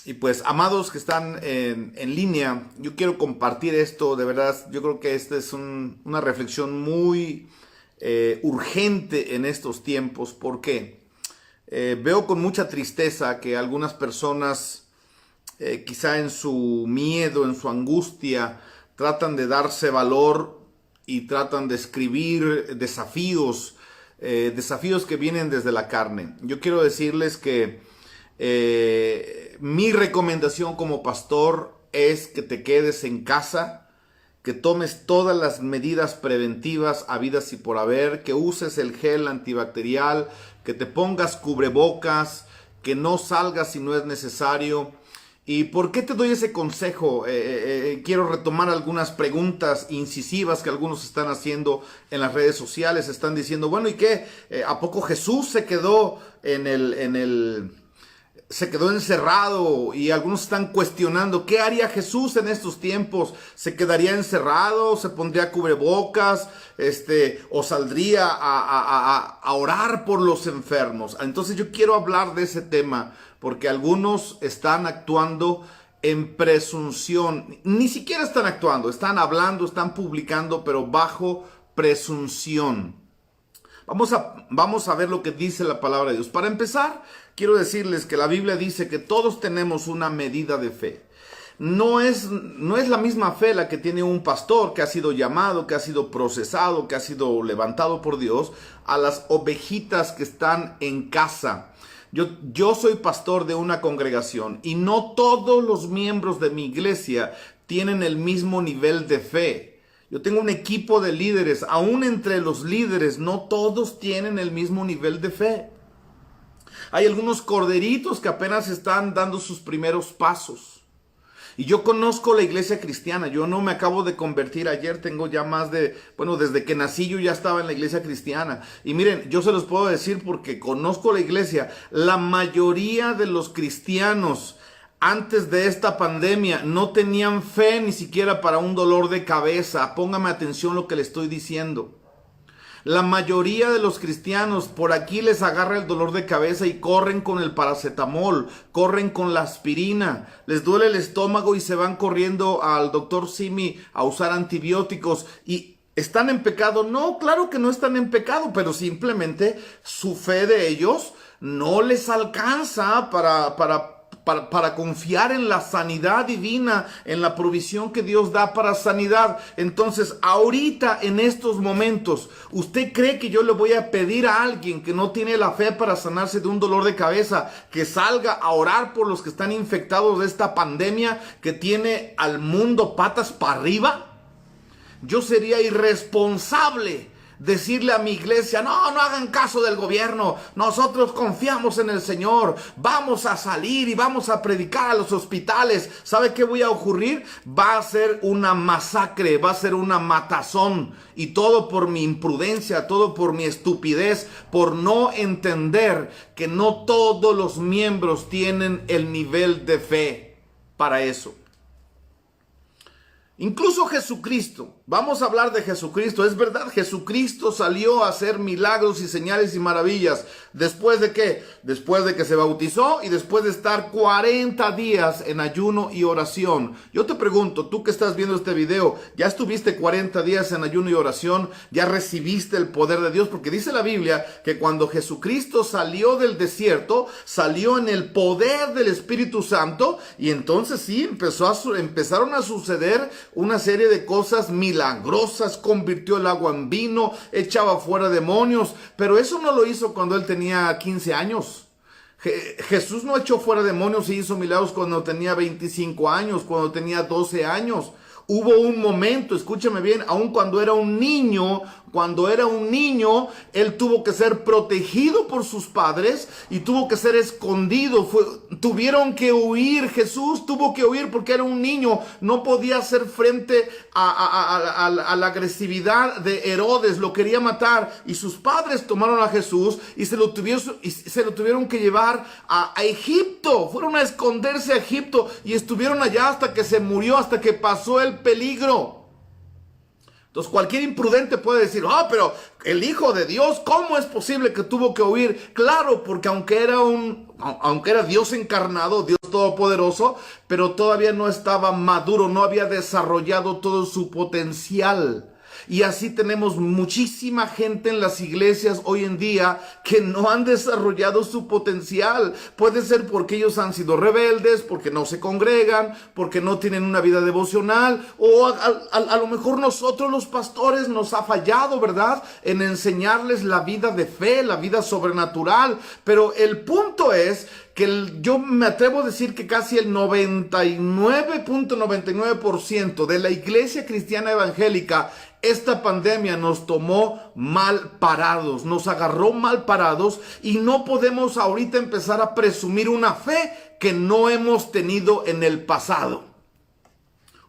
Y pues, amados que están en línea, yo quiero compartir esto, de verdad, yo creo que esta es una reflexión muy urgente en estos tiempos. ¿Por qué? Veo con mucha tristeza que algunas personas, quizá en su miedo, en su angustia, tratan de darse valor y tratan de escribir desafíos que vienen desde la carne. Yo quiero decirles que mi recomendación como pastor es que te quedes en casa, que tomes todas las medidas preventivas habidas y por haber, que uses el gel antibacterial, que te pongas cubrebocas, que no salgas si no es necesario. ¿Y por qué te doy ese consejo? Quiero retomar algunas preguntas incisivas que algunos están haciendo en las redes sociales. Están diciendo, bueno, ¿y qué? ¿A poco Jesús se quedó se quedó encerrado? Y algunos están cuestionando, ¿qué haría Jesús en estos tiempos? ¿Se quedaría encerrado? ¿Se pondría cubrebocas? ¿O saldría a orar por los enfermos? Entonces yo quiero hablar de ese tema, porque algunos están actuando en presunción. Ni siquiera están actuando, están hablando, están publicando, pero bajo presunción. Vamos a ver lo que dice la palabra de Dios. Para empezar, quiero decirles que la Biblia dice que todos tenemos una medida de fe. No es la misma fe la que tiene un pastor que ha sido llamado, que ha sido procesado, que ha sido levantado por Dios, a las ovejitas que están en casa. Yo soy pastor de una congregación y no todos los miembros de mi iglesia tienen el mismo nivel de fe. Yo tengo un equipo de líderes, aún entre los líderes no todos tienen el mismo nivel de fe. Hay algunos corderitos que apenas están dando sus primeros pasos. Y yo conozco la iglesia cristiana, yo no me acabo de convertir ayer, tengo ya desde que nací yo ya estaba en la iglesia cristiana. Y miren, yo se los puedo decir porque conozco la iglesia, la mayoría de los cristianos antes de esta pandemia no tenían fe ni siquiera para un dolor de cabeza. Póngame atención lo que le estoy diciendo. La mayoría de los cristianos por aquí les agarra el dolor de cabeza y corren con el paracetamol, corren con la aspirina, les duele el estómago y se van corriendo al doctor Simi a usar antibióticos. ¿Y están en pecado? No, claro que no están en pecado, pero simplemente su fe de ellos no les alcanza para confiar en la sanidad divina, en la provisión que Dios da para sanidad. Entonces, ahorita, en estos momentos, ¿usted cree que yo le voy a pedir a alguien que no tiene la fe para sanarse de un dolor de cabeza, que salga a orar por los que están infectados de esta pandemia que tiene al mundo patas para arriba? Yo sería irresponsable decirle a mi iglesia, no hagan caso del gobierno, nosotros confiamos en el Señor, vamos a salir y vamos a predicar a los hospitales. ¿Sabe qué voy a ocurrir? Va a ser una masacre, va a ser una matazón, y todo por mi imprudencia, todo por mi estupidez, por no entender que no todos los miembros tienen el nivel de fe para eso. Incluso Jesucristo, vamos a hablar de Jesucristo, es verdad, Jesucristo salió a hacer milagros y señales y maravillas. ¿Después de qué? Después de que se bautizó y después de estar 40 días en ayuno y oración. Yo te pregunto, tú que estás viendo este video, ¿ya estuviste 40 días en ayuno y oración? ¿Ya recibiste el poder de Dios? Porque dice la Biblia que cuando Jesucristo salió del desierto, salió en el poder del Espíritu Santo, y entonces sí, empezaron a suceder una serie de cosas milagrosas, convirtió el agua en vino, echaba fuera demonios, pero eso no lo hizo cuando él tenía 15 años. Jesús no echó fuera demonios y hizo milagros cuando tenía 25 años, cuando tenía 12 años. Hubo un momento, escúchame bien, aun cuando era un niño, él tuvo que ser protegido por sus padres y tuvo que ser escondido. Tuvieron que huir, Jesús tuvo que huir porque era un niño, no podía hacer frente a la agresividad de Herodes, lo quería matar, y sus padres tomaron a Jesús y se lo tuvieron que llevar a Egipto. Fueron a esconderse a Egipto y estuvieron allá hasta que se murió, hasta que pasó el peligro. Entonces cualquier imprudente puede decir, pero el Hijo de Dios, ¿cómo es posible que tuvo que huir? Claro, porque aunque era Dios encarnado, Dios todopoderoso, pero todavía no estaba maduro, no había desarrollado todo su potencial. Y así tenemos muchísima gente en las iglesias hoy en día que no han desarrollado su potencial. Puede ser porque ellos han sido rebeldes, porque no se congregan, porque no tienen una vida devocional, o a lo mejor nosotros los pastores nos ha fallado, ¿verdad?, en enseñarles la vida de fe, la vida sobrenatural. Pero el punto es que yo me atrevo a decir que casi el 99.99% de la iglesia cristiana evangélica, esta pandemia nos tomó mal parados, nos agarró mal parados, y no podemos ahorita empezar a presumir una fe que no hemos tenido en el pasado.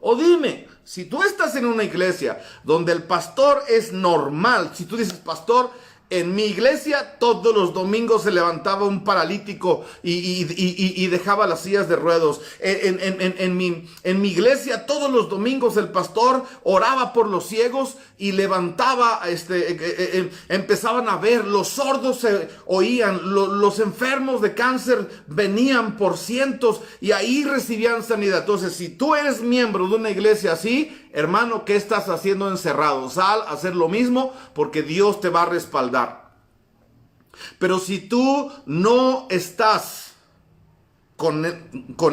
O dime, si tú estás en una iglesia donde el pastor es normal, si tú dices, pastor, en mi iglesia todos los domingos se levantaba un paralítico y dejaba las sillas de ruedos. En mi iglesia todos los domingos el pastor oraba por los ciegos y levantaba, empezaban a ver, los sordos se oían, los enfermos de cáncer venían por cientos y ahí recibían sanidad. Entonces, si tú eres miembro de una iglesia así, hermano, ¿qué estás haciendo encerrado? Sal a hacer lo mismo, porque Dios te va a respaldar. Pero si tú no estás con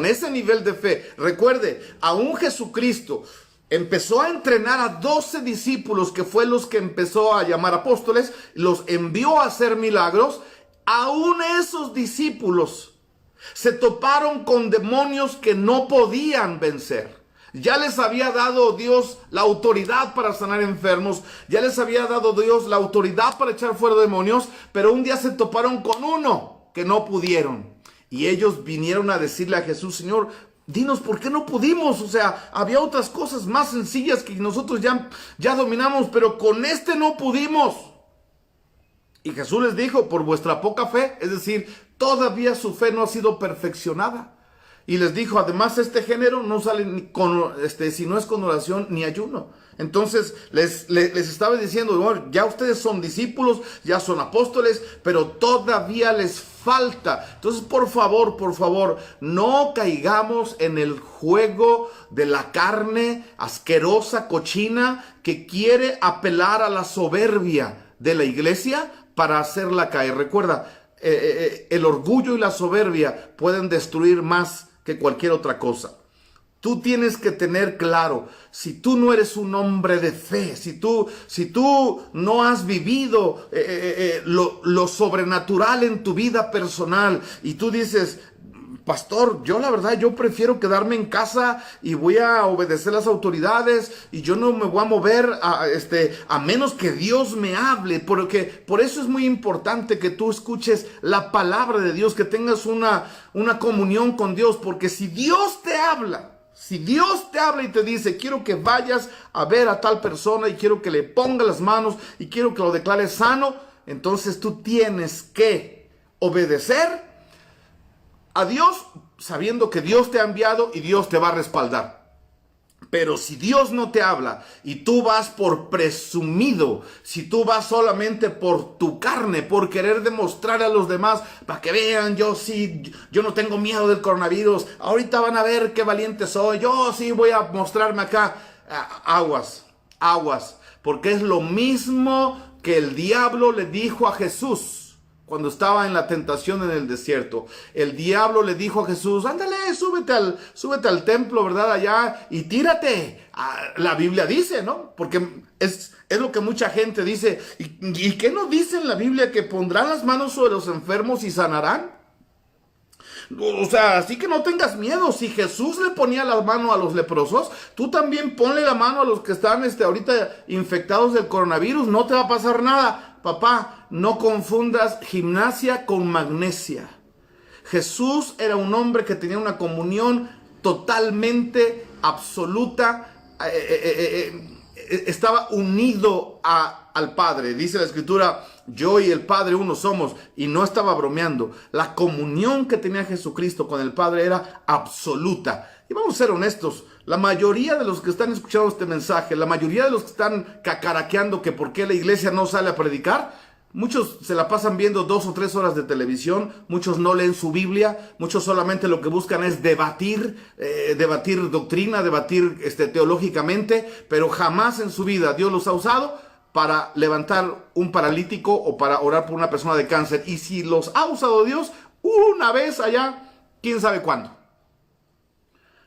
ese nivel de fe, recuerde, aún Jesucristo empezó a entrenar a 12 discípulos, que fue los que empezó a llamar apóstoles, los envió a hacer milagros. Aún esos discípulos se toparon con demonios que no podían vencer. Ya les había dado Dios la autoridad para sanar enfermos, ya les había dado Dios la autoridad para echar fuera demonios, pero un día se toparon con uno que no pudieron. Y ellos vinieron a decirle a Jesús, Señor, dinos por qué no pudimos. O sea, había otras cosas más sencillas que nosotros ya dominamos, pero con este no pudimos. Y Jesús les dijo, por vuestra poca fe, es decir, todavía su fe no ha sido perfeccionada. Y les dijo, además este género no sale si no es con oración ni ayuno. Entonces les estaba diciendo, bueno, ya ustedes son discípulos, ya son apóstoles, pero todavía les falta. Entonces, por favor, no caigamos en el juego de la carne asquerosa, cochina, que quiere apelar a la soberbia de la iglesia para hacerla caer. Recuerda, el orgullo y la soberbia pueden destruir más que cualquier otra cosa. Tú tienes que tener claro, si tú no eres un hombre de fe, si tú no has vivido lo sobrenatural en tu vida personal, y tú dices, pastor, yo la verdad, yo prefiero quedarme en casa y voy a obedecer las autoridades y yo no me voy a mover a menos que Dios me hable, porque por eso es muy importante que tú escuches la palabra de Dios, que tengas una comunión con Dios, porque si Dios te habla y te dice, quiero que vayas a ver a tal persona y quiero que le ponga las manos y quiero que lo declares sano, entonces tú tienes que obedecer a Dios, sabiendo que Dios te ha enviado y Dios te va a respaldar. Pero si Dios no te habla y tú vas por presumido, si tú vas solamente por tu carne, por querer demostrar a los demás, para que vean, yo no tengo miedo del coronavirus, ahorita van a ver qué valiente soy, yo sí voy a mostrarme acá, aguas, porque es lo mismo que el diablo le dijo a Jesús. Cuando estaba en la tentación en el desierto, el diablo le dijo a Jesús, ándale, súbete al templo, ¿verdad? Allá y tírate. La Biblia dice, ¿no? Porque es lo que mucha gente dice. ¿Y qué no dice en la Biblia? Que pondrán las manos sobre los enfermos y sanarán. O sea, así que no tengas miedo. Si Jesús le ponía la mano a los leprosos, tú también ponle la mano a los que están ahorita infectados del coronavirus. No te va a pasar nada. Papá, no confundas gimnasia con magnesia. Jesús era un hombre que tenía una comunión totalmente absoluta. Estaba unido al Padre. Dice la Escritura yo y el Padre uno somos, y no estaba bromeando. La comunión que tenía Jesucristo con el Padre era absoluta. Y vamos a ser honestos, la mayoría de los que están escuchando este mensaje, la mayoría de los que están cacaraqueando que por qué la iglesia no sale a predicar, muchos se la pasan viendo 2 o 3 horas de televisión, muchos no leen su Biblia, muchos solamente lo que buscan es debatir doctrina, debatir teológicamente, pero jamás en su vida Dios los ha usado para levantar un paralítico o para orar por una persona de cáncer. Y si los ha usado Dios, una vez allá, quién sabe cuándo.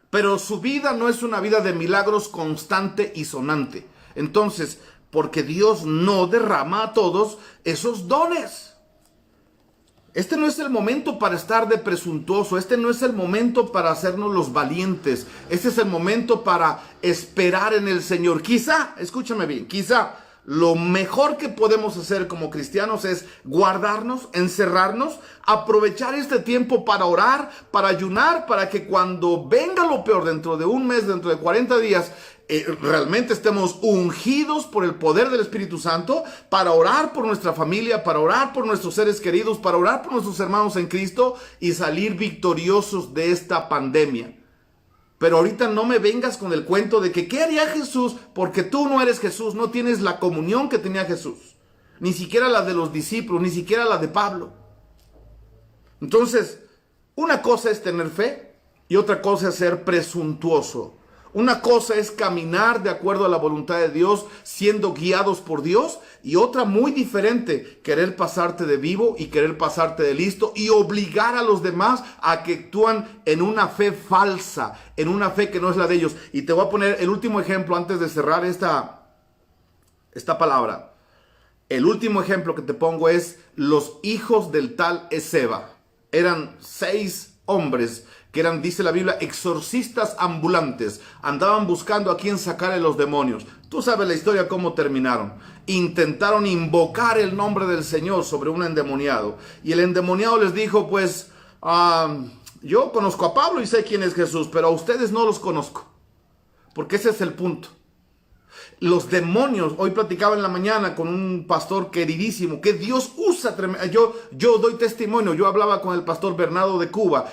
Pero su vida no es una vida de milagros constante y sonante. Entonces, porque Dios no derrama a todos esos dones. Este no es el momento para estar de presuntuoso. Este no es el momento para hacernos los valientes. Este es el momento para esperar en el Señor. Quizá, escúchame bien, quizá lo mejor que podemos hacer como cristianos es guardarnos, encerrarnos, aprovechar este tiempo para orar, para ayunar, para que cuando venga lo peor dentro de un mes, dentro de 40 días, realmente estemos ungidos por el poder del Espíritu Santo, para orar por nuestra familia, para orar por nuestros seres queridos, para orar por nuestros hermanos en Cristo y salir victoriosos de esta pandemia. Pero ahorita no me vengas con el cuento de que ¿qué haría Jesús? Porque tú no eres Jesús, no tienes la comunión que tenía Jesús. Ni siquiera la de los discípulos, ni siquiera la de Pablo. Entonces, una cosa es tener fe y otra cosa es ser presuntuoso. Una cosa es caminar de acuerdo a la voluntad de Dios, siendo guiados por Dios, y otra muy diferente, querer pasarte de vivo y querer pasarte de listo y obligar a los demás a que actúan en una fe falsa, en una fe que no es la de ellos. Y te voy a poner el último ejemplo antes de cerrar esta palabra. El último ejemplo que te pongo es los hijos del tal Esceva. Eran 6 hombres que eran, dice la Biblia, exorcistas ambulantes. Andaban buscando a quién sacarle los demonios. Tú sabes la historia cómo terminaron. Intentaron invocar el nombre del Señor sobre un endemoniado. Y el endemoniado les dijo, pues, yo conozco a Pablo y sé quién es Jesús, pero a ustedes no los conozco. Porque ese es el punto. Los demonios, hoy platicaba en la mañana con un pastor queridísimo, que Dios usa, yo doy testimonio, yo hablaba con el pastor Bernardo de Cuba.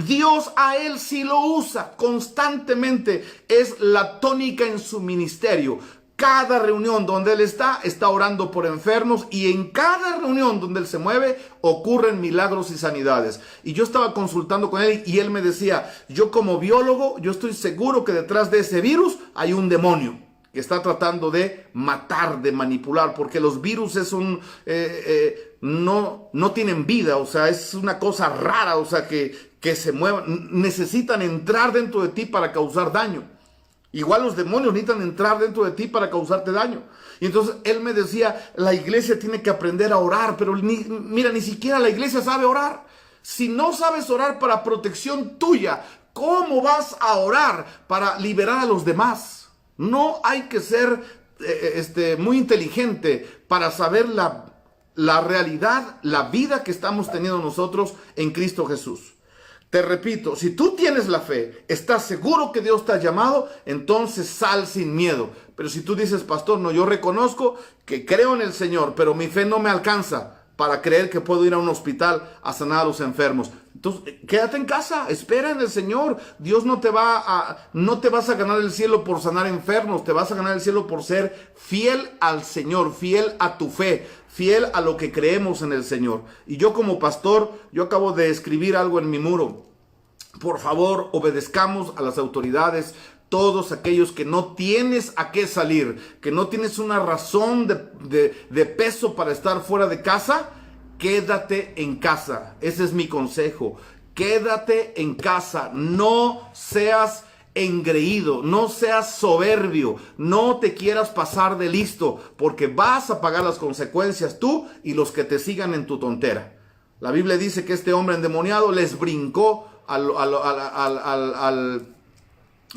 Dios a él sí lo usa constantemente, es la tónica en su ministerio. Cada reunión donde él está orando por enfermos, y en cada reunión donde él se mueve ocurren milagros y sanidades. Y yo estaba consultando con él y él me decía, yo como biólogo, yo estoy seguro que detrás de ese virus hay un demonio que está tratando de matar, de manipular, porque los virus no tienen vida, o sea, es una cosa rara, o sea, que se muevan, necesitan entrar dentro de ti para causar daño. Igual los demonios necesitan entrar dentro de ti para causarte daño. Y entonces él me decía, la iglesia tiene que aprender a orar, pero mira, ni siquiera la iglesia sabe orar. Si no sabes orar para protección tuya, ¿cómo vas a orar para liberar a los demás? No hay que ser muy inteligente para saber la realidad, la vida que estamos teniendo nosotros en Cristo Jesús. Te repito, si tú tienes la fe, estás seguro que Dios te ha llamado, entonces sal sin miedo. Pero si tú dices, pastor, no, yo reconozco que creo en el Señor, pero mi fe no me alcanza para creer que puedo ir a un hospital a sanar a los enfermos. Entonces, quédate en casa, espera en el Señor. Dios no te vas a ganar el cielo por sanar enfermos, te vas a ganar el cielo por ser fiel al Señor, fiel a tu fe, fiel a lo que creemos en el Señor. Y yo como pastor, yo acabo de escribir algo en mi muro. Por favor, obedezcamos a las autoridades. Todos aquellos que no tienes a qué salir, que no tienes una razón de peso para estar fuera de casa, quédate en casa. Ese es mi consejo. Quédate en casa. No seas engreído, no seas soberbio, no te quieras pasar de listo, porque vas a pagar las consecuencias tú y los que te sigan en tu tontera. La Biblia dice que este hombre endemoniado les brincó a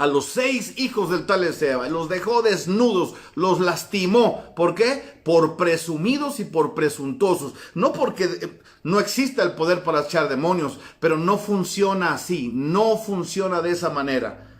los 6 hijos del tal Esceva, los dejó desnudos, los lastimó. ¿Por qué? Por presumidos y por presuntuosos. No porque no exista el poder para echar demonios, pero no funciona así, no funciona de esa manera.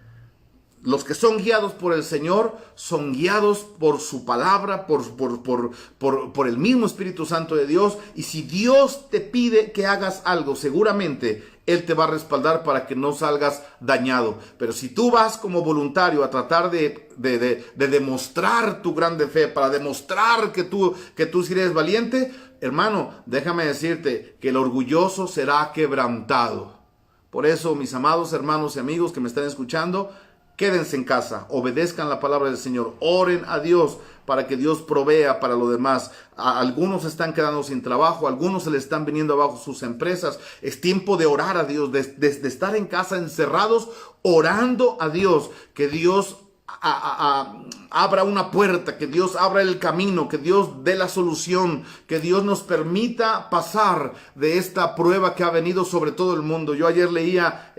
Los que son guiados por el Señor son guiados por su palabra, por el mismo Espíritu Santo de Dios. Y si Dios te pide que hagas algo, seguramente Él te va a respaldar para que no salgas dañado. Pero si tú vas como voluntario a tratar de demostrar tu grande fe, para demostrar que tú sí eres valiente, hermano, déjame decirte que el orgulloso será quebrantado. Por eso, mis amados hermanos y amigos que me están escuchando, quédense en casa, obedezcan la palabra del Señor, oren a Dios para que Dios provea para lo demás. Algunos están quedando sin trabajo, algunos se le están viniendo abajo sus empresas. Es tiempo de orar a Dios, de estar en casa encerrados, orando a Dios, que Dios abra una puerta, que Dios abra el camino, que Dios dé la solución, que Dios nos permita pasar de esta prueba que ha venido sobre todo el mundo. Yo ayer leía,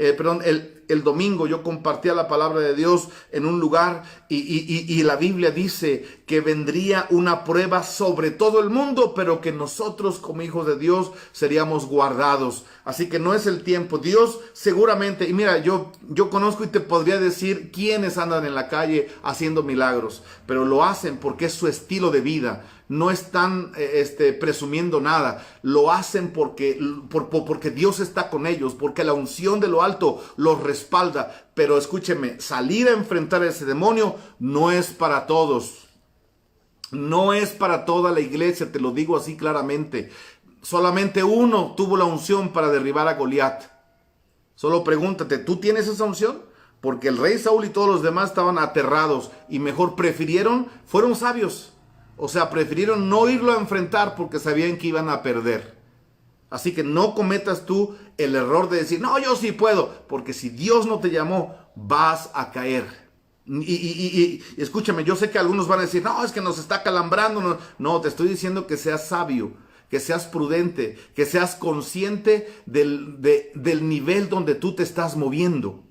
el domingo yo compartía la palabra de Dios en un lugar y la Biblia dice que vendría una prueba sobre todo el mundo, pero que nosotros como hijos de Dios seríamos guardados. Así que no es el tiempo. Dios seguramente, y mira, yo conozco y te podría decir quiénes andan en la calle haciendo milagros, pero lo hacen porque es su estilo de vida. No están presumiendo nada, lo hacen porque Dios está con ellos, porque la unción de lo alto los respalda. Pero escúcheme, salir a enfrentar a ese demonio no es para todos, no es para toda la iglesia, te lo digo así claramente. Solamente uno tuvo la unción para derribar a Goliat. Solo pregúntate, ¿tú tienes esa unción? Porque el rey Saúl y todos los demás estaban aterrados y mejor fueron sabios. O sea, prefirieron no irlo a enfrentar porque sabían que iban a perder. Así que no cometas tú el error de decir, no, yo sí puedo. Porque si Dios no te llamó, vas a caer. Y escúchame, yo sé que algunos van a decir, no, es que nos está calambrando. No, te estoy diciendo que seas sabio, que seas prudente, que seas consciente del nivel donde tú te estás moviendo.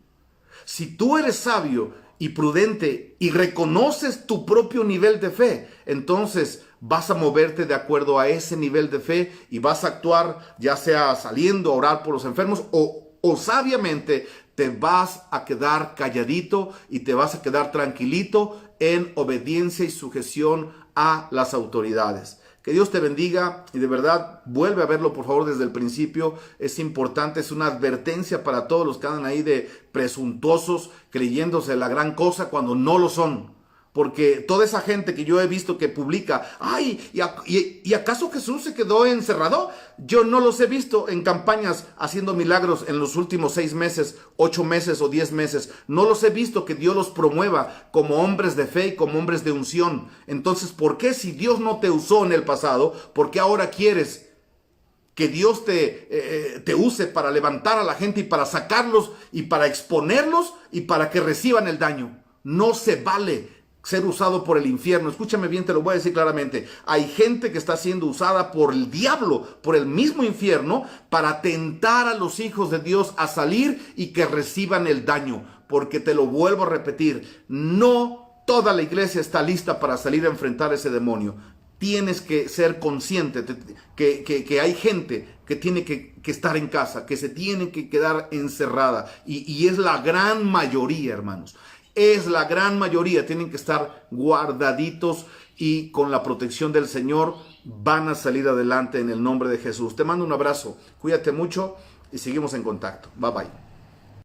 Si tú eres sabio y prudente y reconoces tu propio nivel de fe, entonces vas a moverte de acuerdo a ese nivel de fe y vas a actuar, ya sea saliendo a orar por los enfermos o sabiamente te vas a quedar calladito y te vas a quedar tranquilito en obediencia y sujeción a las autoridades. Que Dios te bendiga y de verdad vuelve a verlo por favor desde el principio. Es importante, es una advertencia para todos los que andan ahí de presuntuosos creyéndose la gran cosa cuando no lo son. Porque toda esa gente que yo he visto que publica, ay, ¿y acaso Jesús se quedó encerrado? Yo no los he visto en campañas haciendo milagros en los últimos 6 meses, 8 meses o 10 meses. No los he visto que Dios los promueva como hombres de fe y como hombres de unción. Entonces, ¿por qué si Dios no te usó en el pasado, por qué ahora quieres que Dios te use para levantar a la gente y para sacarlos y para exponerlos y para que reciban el daño? No se vale ser usado por el infierno. Escúchame bien, te lo voy a decir claramente. Hay gente que está siendo usada por el diablo, por el mismo infierno, para tentar a los hijos de Dios a salir y que reciban el daño. Porque te lo vuelvo a repetir, no toda la iglesia está lista para salir a enfrentar ese demonio. Tienes que ser consciente que hay gente que tiene que estar en casa, que se tiene que quedar encerrada. Y es la gran mayoría, hermanos. Es la gran mayoría, tienen que estar guardaditos y con la protección del Señor van a salir adelante en el nombre de Jesús. Te mando un abrazo, cuídate mucho y seguimos en contacto. Bye bye.